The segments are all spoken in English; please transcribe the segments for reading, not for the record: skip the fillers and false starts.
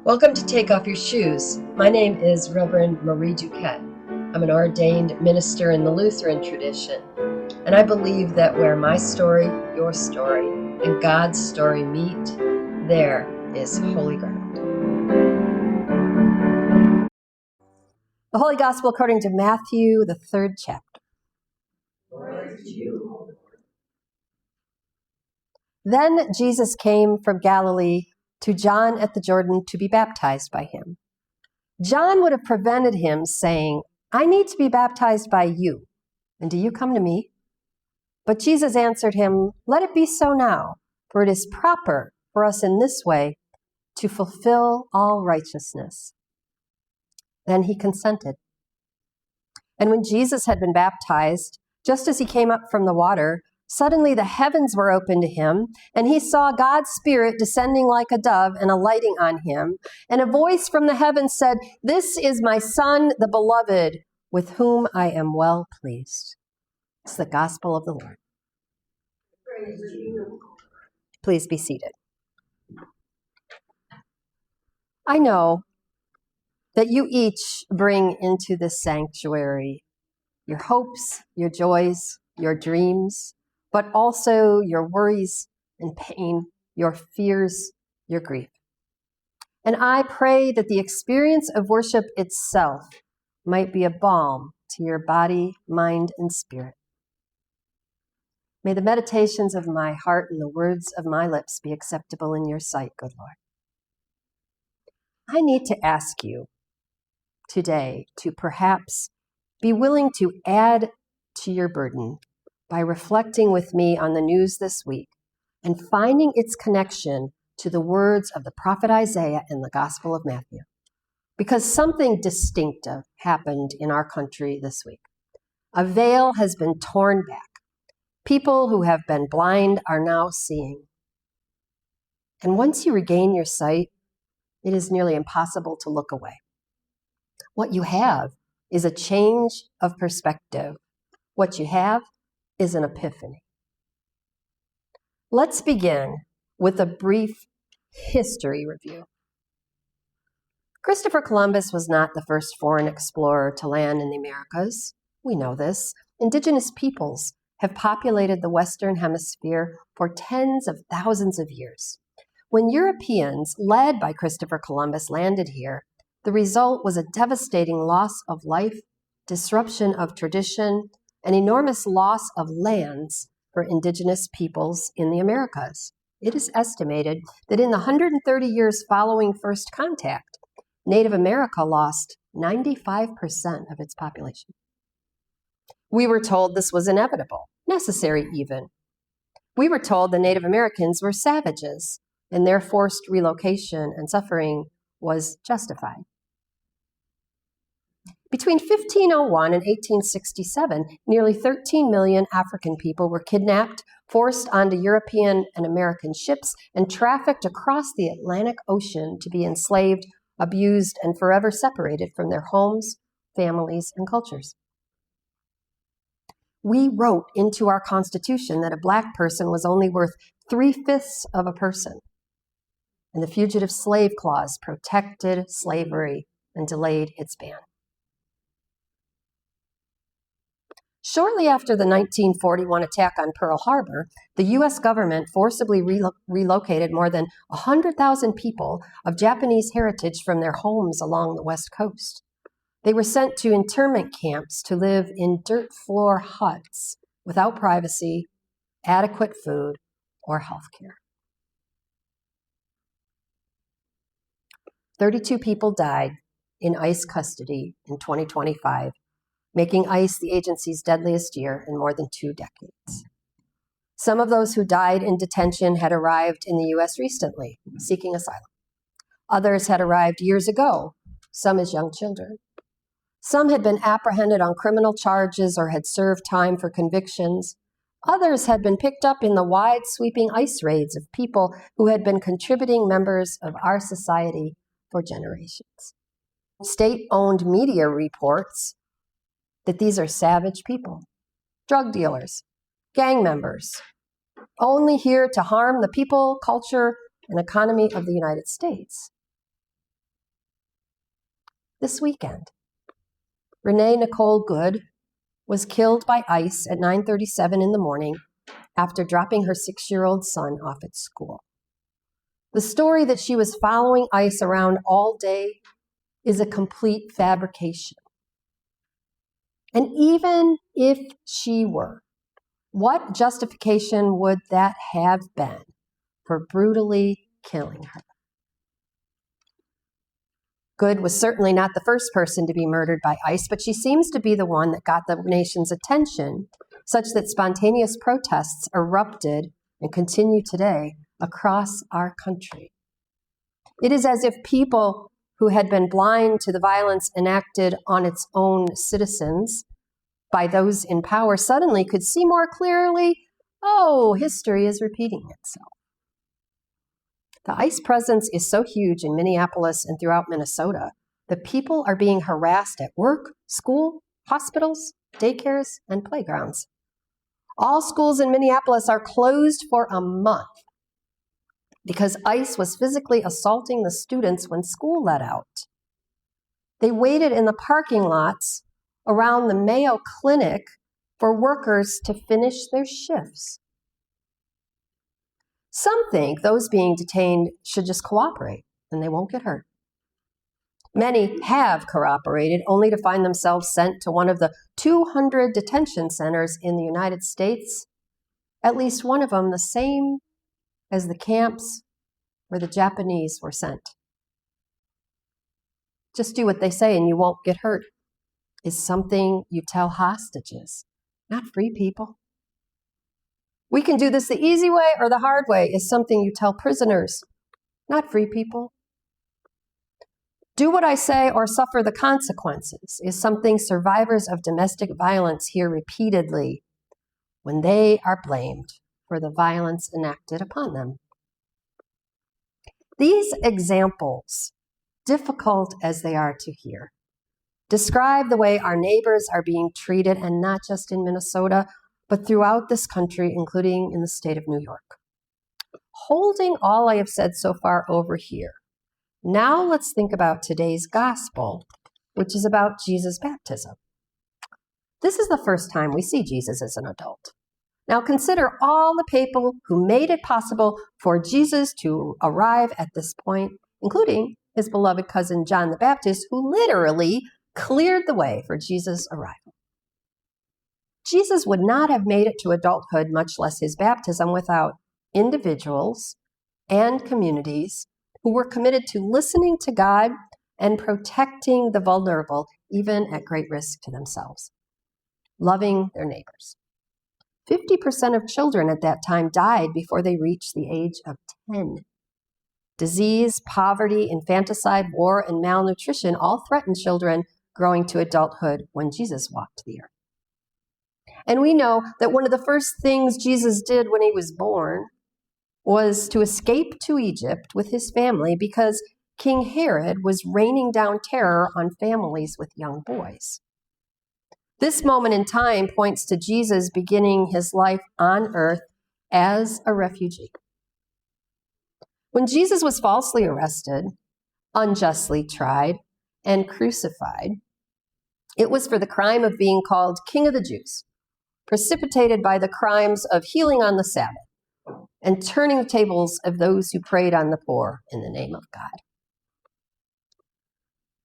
Welcome to Take Off Your Shoes. My name is Reverend Marie Duquette. I'm an ordained minister in the Lutheran tradition, and I believe that where my story, your story, and God's story meet, there is holy ground. The Holy Gospel according to Matthew, the 3rd chapter. Glory to you, O Lord. Then Jesus came from Galilee to John at the Jordan to be baptized by him. John would have prevented him, saying, "I need to be baptized by you, and do you come to me?" But Jesus answered him, "Let it be so now, for it is proper for us in this way to fulfill all righteousness." Then he consented. And when Jesus had been baptized, just as he came up from the water, suddenly the heavens were opened to him, and he saw God's Spirit descending like a dove and alighting on him. And a voice from the heavens said, "This is my Son, the beloved, with whom I am well pleased." It's the gospel of the Lord. Praise to you. Please be seated. I know that you each bring into this sanctuary your hopes, your joys, your dreams, but also your worries and pain, your fears, your grief. And I pray that the experience of worship itself might be a balm to your body, mind, and spirit. May the meditations of my heart and the words of my lips be acceptable in your sight, good Lord. I need to ask you today to perhaps be willing to add to your burden by reflecting with me on the news this week and finding its connection to the words of the prophet Isaiah in the Gospel of Matthew. Because something distinctive happened in our country this week. A veil has been torn back. People who have been blind are now seeing. And once you regain your sight, it is nearly impossible to look away. What you have is a change of perspective. What you have is an epiphany. Let's begin with a brief history review. Christopher Columbus was not the first foreign explorer to land in the Americas. We know this. Indigenous peoples have populated the Western Hemisphere for tens of thousands of years. When Europeans, led by Christopher Columbus, landed here, the result was a devastating loss of life, disruption of tradition, an enormous loss of lands for indigenous peoples in the Americas. It is estimated that in the 130 years following first contact, Native America lost 95% of its population. We were told this was inevitable, necessary even. We were told the Native Americans were savages, and their forced relocation and suffering was justified. Between 1501 and 1867, nearly 13 million African people were kidnapped, forced onto European and American ships, and trafficked across the Atlantic Ocean to be enslaved, abused, and forever separated from their homes, families, and cultures. We wrote into our Constitution that a Black person was only worth 3/5 of a person. And the Fugitive Slave Clause protected slavery and delayed its ban. Shortly after the 1941 attack on Pearl Harbor, the U.S. government forcibly relocated more than 100,000 people of Japanese heritage from their homes along the West Coast. They were sent to internment camps to live in dirt floor huts without privacy, adequate food, or health care. 32 people died in ICE custody in 2025, making ICE the agency's deadliest year in more than 2 decades. Some of those who died in detention had arrived in the U.S. recently, seeking asylum. Others had arrived years ago, some as young children. Some had been apprehended on criminal charges or had served time for convictions. Others had been picked up in the wide-sweeping ICE raids of people who had been contributing members of our society for generations. State-owned media reports that these are savage people, drug dealers, gang members, only here to harm the people, culture, and economy of the United States. this weekend. Renee Nicole Good was killed by ICE at 9:37 in the morning after dropping her 6-year-old son off at school. The story that she was following ICE around all day is a complete fabrication. And even if she were, what justification would that have been for brutally killing her? Good was certainly not the first person to be murdered by ICE, but she seems to be the one that got the nation's attention, such that spontaneous protests erupted and continue today across our country. It is as if people who had been blind to the violence enacted on its own citizens by those in power suddenly could see more clearly, oh, history is repeating itself. The ICE presence is so huge in Minneapolis and throughout Minnesota that people are being harassed at work, school, hospitals, daycares, and playgrounds. All schools in Minneapolis are closed for a month because ICE was physically assaulting the students when school let out. They waited in the parking lots around the Mayo Clinic for workers to finish their shifts. Some think those being detained should just cooperate and they won't get hurt. Many have cooperated only to find themselves sent to one of the 200 detention centers in the United States, at least one of them the same as the camps where the Japanese were sent. Just do what they say and you won't get hurt is something you tell hostages, not free people. We can do this the easy way or the hard way is something you tell prisoners, not free people. Do what I say or suffer the consequences is something survivors of domestic violence hear repeatedly when they are blamed for the violence enacted upon them. These examples, difficult as they are to hear, describe the way our neighbors are being treated, and not just in Minnesota, but throughout this country, including in the state of New York. Holding all I have said so far over here, now let's think about today's gospel, which is about Jesus' baptism. This is the first time we see Jesus as an adult. Now consider all the people who made it possible for Jesus to arrive at this point, including his beloved cousin John the Baptist, who literally cleared the way for Jesus' arrival. Jesus would not have made it to adulthood, much less his baptism, without individuals and communities who were committed to listening to God and protecting the vulnerable, even at great risk to themselves, loving their neighbors. 50% of children at that time died before they reached the age of 10. Disease, poverty, infanticide, war, and malnutrition all threatened children growing to adulthood when Jesus walked the earth. And we know that one of the first things Jesus did when he was born was to escape to Egypt with his family because King Herod was raining down terror on families with young boys. This moment in time points to Jesus beginning his life on earth as a refugee. When Jesus was falsely arrested, unjustly tried, and crucified, it was for the crime of being called King of the Jews, precipitated by the crimes of healing on the Sabbath and turning the tables of those who preyed on the poor in the name of God.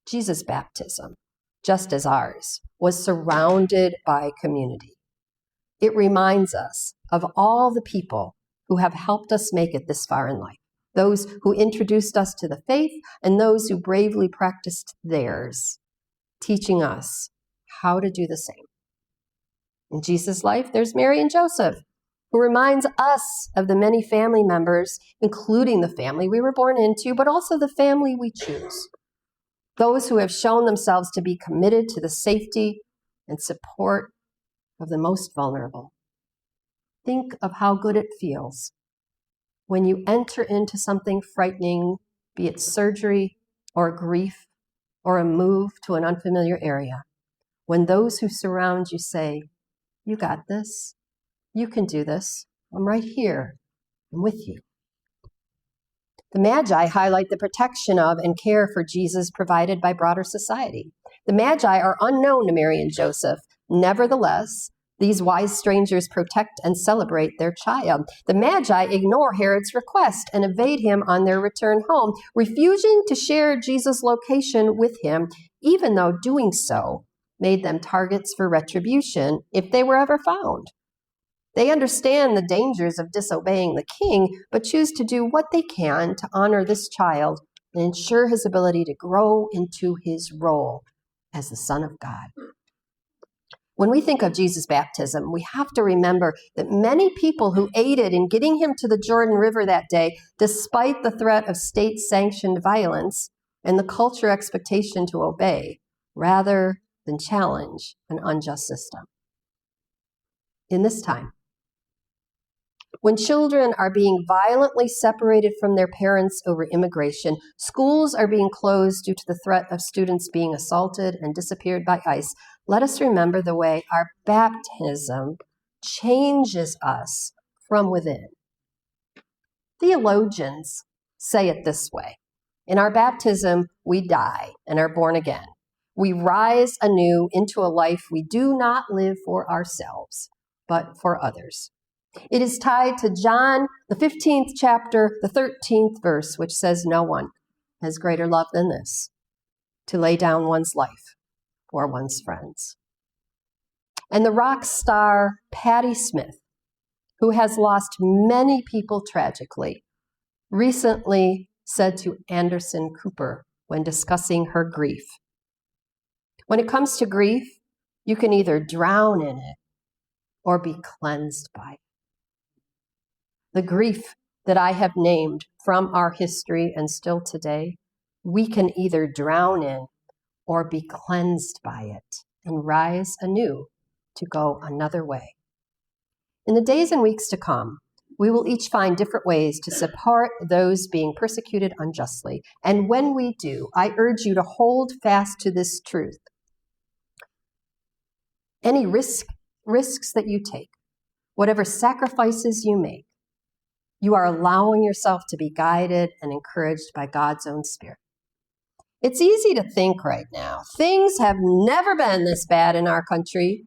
Jesus' baptism, just as ours, was surrounded by community. It reminds us of all the people who have helped us make it this far in life, those who introduced us to the faith and those who bravely practiced theirs, teaching us how to do the same. In Jesus' life, there's Mary and Joseph, who reminds us of the many family members, including the family we were born into, but also the family we choose. Those who have shown themselves to be committed to the safety and support of the most vulnerable. Think of how good it feels when you enter into something frightening, be it surgery or grief or a move to an unfamiliar area, when those who surround you say, "You got this. You can do this. I'm right here. I'm with you." The Magi highlight the protection of and care for Jesus provided by broader society. The Magi are unknown to Mary and Joseph. Nevertheless, these wise strangers protect and celebrate their child. The Magi ignore Herod's request and evade him on their return home, refusing to share Jesus' location with him, even though doing so made them targets for retribution if they were ever found. They understand the dangers of disobeying the king, but choose to do what they can to honor this child and ensure his ability to grow into his role as the Son of God. When we think of Jesus' baptism, we have to remember that many people who aided in getting him to the Jordan River that day, despite the threat of state-sanctioned violence and the culture expectation to obey, rather than challenge an unjust system. In this time, when children are being violently separated from their parents over immigration, schools are being closed due to the threat of students being assaulted and disappeared by ICE, let us remember the way our baptism changes us from within. Theologians say it this way: in our baptism, we die and are born again. We rise anew into a life we do not live for ourselves, but for others. It is tied to John, the 15th chapter, the 13th verse, which says, "No one has greater love than this, to lay down one's life for one's friends." And the rock star Patti Smith, who has lost many people tragically, recently said to Anderson Cooper when discussing her grief, "When it comes to grief, you can either drown in it or be cleansed by it." The grief that I have named from our history and still today, we can either drown in or be cleansed by it and rise anew to go another way. In the days and weeks to come, we will each find different ways to support those being persecuted unjustly. And when we do, I urge you to hold fast to this truth. Any risks that you take, whatever sacrifices you make, you are allowing yourself to be guided and encouraged by God's own Spirit. It's easy to think right now, things have never been this bad in our country.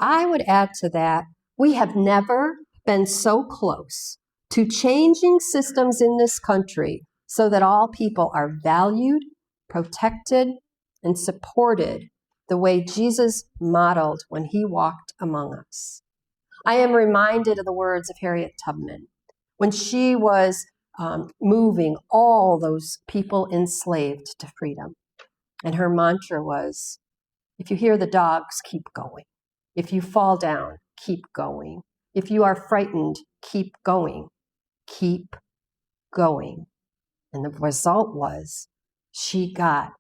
I would add to that, we have never been so close to changing systems in this country so that all people are valued, protected, and supported the way Jesus modeled when he walked among us. I am reminded of the words of Harriet Tubman when she was moving all those people enslaved to freedom. And her mantra was, if you hear the dogs, keep going. If you fall down, keep going. If you are frightened, keep going. Keep going. And the result was she got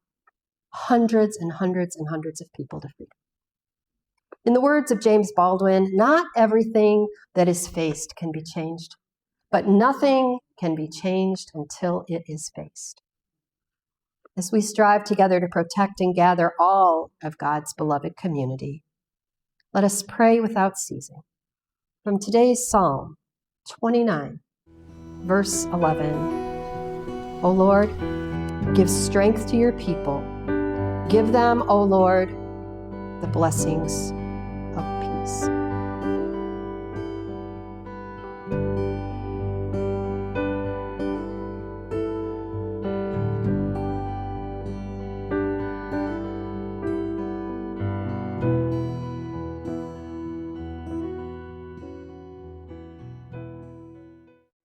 hundreds and hundreds and hundreds of people to freedom. In the words of James Baldwin, not everything that is faced can be changed, but nothing can be changed until it is faced. As we strive together to protect and gather all of God's beloved community, let us pray without ceasing. From today's Psalm 29, verse 11, O Lord, give strength to your people. Give them, O Lord, the blessings